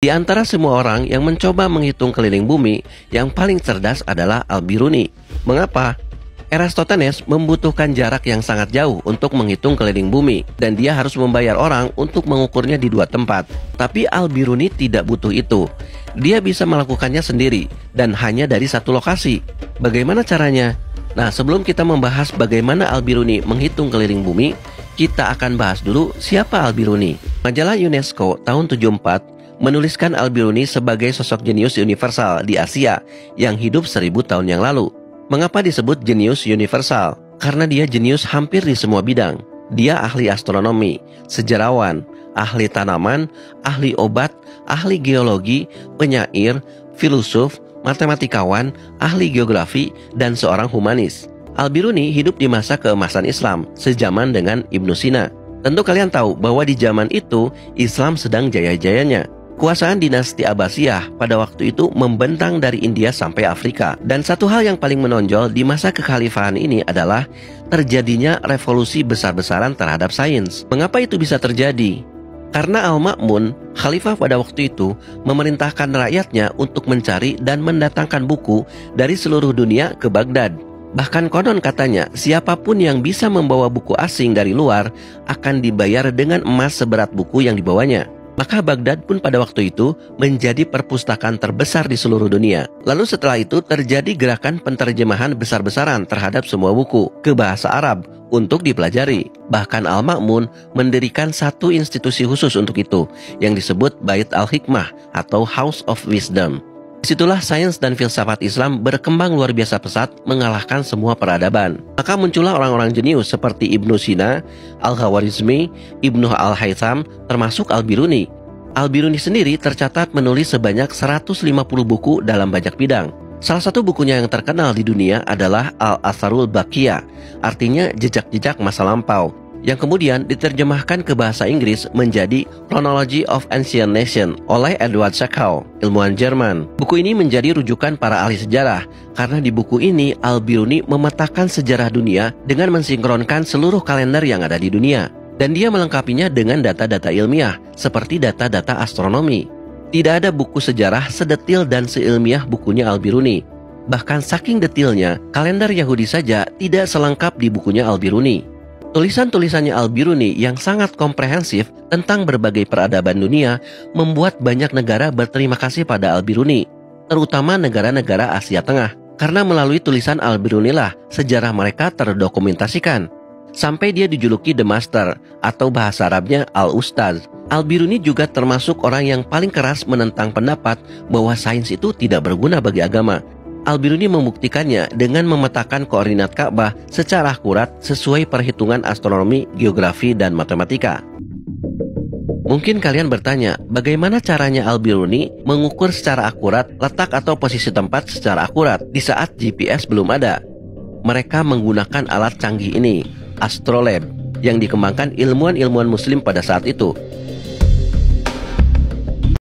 Di antara semua orang yang mencoba menghitung keliling bumi, yang paling cerdas adalah Al-Biruni. Mengapa? Eratosthenes membutuhkan jarak yang sangat jauh untuk menghitung keliling bumi, dan dia harus membayar orang untuk mengukurnya di dua tempat. Tapi Al-Biruni tidak butuh itu. Dia bisa melakukannya sendiri, dan hanya dari satu lokasi. Bagaimana caranya? Nah, sebelum kita membahas bagaimana Al-Biruni menghitung keliling bumi, kita akan bahas dulu siapa Al-Biruni. Majalah UNESCO tahun 74 menuliskan Al-Biruni sebagai sosok jenius universal di Asia yang hidup 1000 tahun yang lalu. Mengapa disebut jenius universal? Karena dia jenius hampir di semua bidang. Dia ahli astronomi, sejarawan, ahli tanaman, ahli obat, ahli geologi, penyair, filsuf, matematikawan, ahli geografi, dan seorang humanis. Al-Biruni hidup di masa keemasan Islam, sejaman dengan Ibnu Sina. Tentu kalian tahu bahwa di zaman itu Islam sedang jaya-jayanya. Kuasaan dinasti Abbasiyah pada waktu itu membentang dari India sampai Afrika. Dan satu hal yang paling menonjol di masa kekhalifahan ini adalah terjadinya revolusi besar-besaran terhadap sains. Mengapa itu bisa terjadi? Karena Al-Ma'mun, khalifah pada waktu itu, memerintahkan rakyatnya untuk mencari dan mendatangkan buku dari seluruh dunia ke Baghdad. Bahkan konon katanya, siapapun yang bisa membawa buku asing dari luar akan dibayar dengan emas seberat buku yang dibawanya. Maka Baghdad pun pada waktu itu menjadi perpustakaan terbesar di seluruh dunia. Lalu setelah itu terjadi gerakan penterjemahan besar-besaran terhadap semua buku ke bahasa Arab untuk dipelajari. Bahkan Al-Ma'mun mendirikan satu institusi khusus untuk itu yang disebut Bait Al-Hikmah atau House of Wisdom. Disitulah sains dan filsafat Islam berkembang luar biasa pesat mengalahkan semua peradaban. Maka muncullah orang-orang jenius seperti Ibnu Sina, Al-Khawarizmi, Ibnu Al-Haytham, termasuk Al-Biruni. Al-Biruni sendiri tercatat menulis sebanyak 150 buku dalam banyak bidang. Salah satu bukunya yang terkenal di dunia adalah Al-Atharul Baqiyah, artinya jejak-jejak masa lampau, yang kemudian diterjemahkan ke bahasa Inggris menjadi Chronology of Ancient Nation oleh Edward Sackau, ilmuwan Jerman. Buku ini menjadi rujukan para ahli sejarah, karena di buku ini Al-Biruni memetakan sejarah dunia dengan mensinkronkan seluruh kalender yang ada di dunia. Dan dia melengkapinya dengan data-data ilmiah, seperti data-data astronomi. Tidak ada buku sejarah sedetil dan seilmiah bukunya Al-Biruni. Bahkan saking detilnya, kalender Yahudi saja tidak selengkap di bukunya Al-Biruni. Tulisan-tulisannya Al-Biruni yang sangat komprehensif tentang berbagai peradaban dunia membuat banyak negara berterima kasih pada Al-Biruni, terutama negara-negara Asia Tengah. Karena melalui tulisan Al-Birunilah sejarah mereka terdokumentasikan. Sampai dia dijuluki The Master atau bahasa Arabnya Al-Ustaz. Al-Biruni juga termasuk orang yang paling keras menentang pendapat bahwa sains itu tidak berguna bagi agama. Al-Biruni membuktikannya dengan memetakan koordinat Ka'bah secara akurat sesuai perhitungan astronomi, geografi, dan matematika. Mungkin kalian bertanya, bagaimana caranya Al-Biruni mengukur secara akurat letak atau posisi tempat secara akurat di saat GPS belum ada? Mereka menggunakan alat canggih ini, astrolabe, yang dikembangkan ilmuwan-ilmuwan muslim pada saat itu.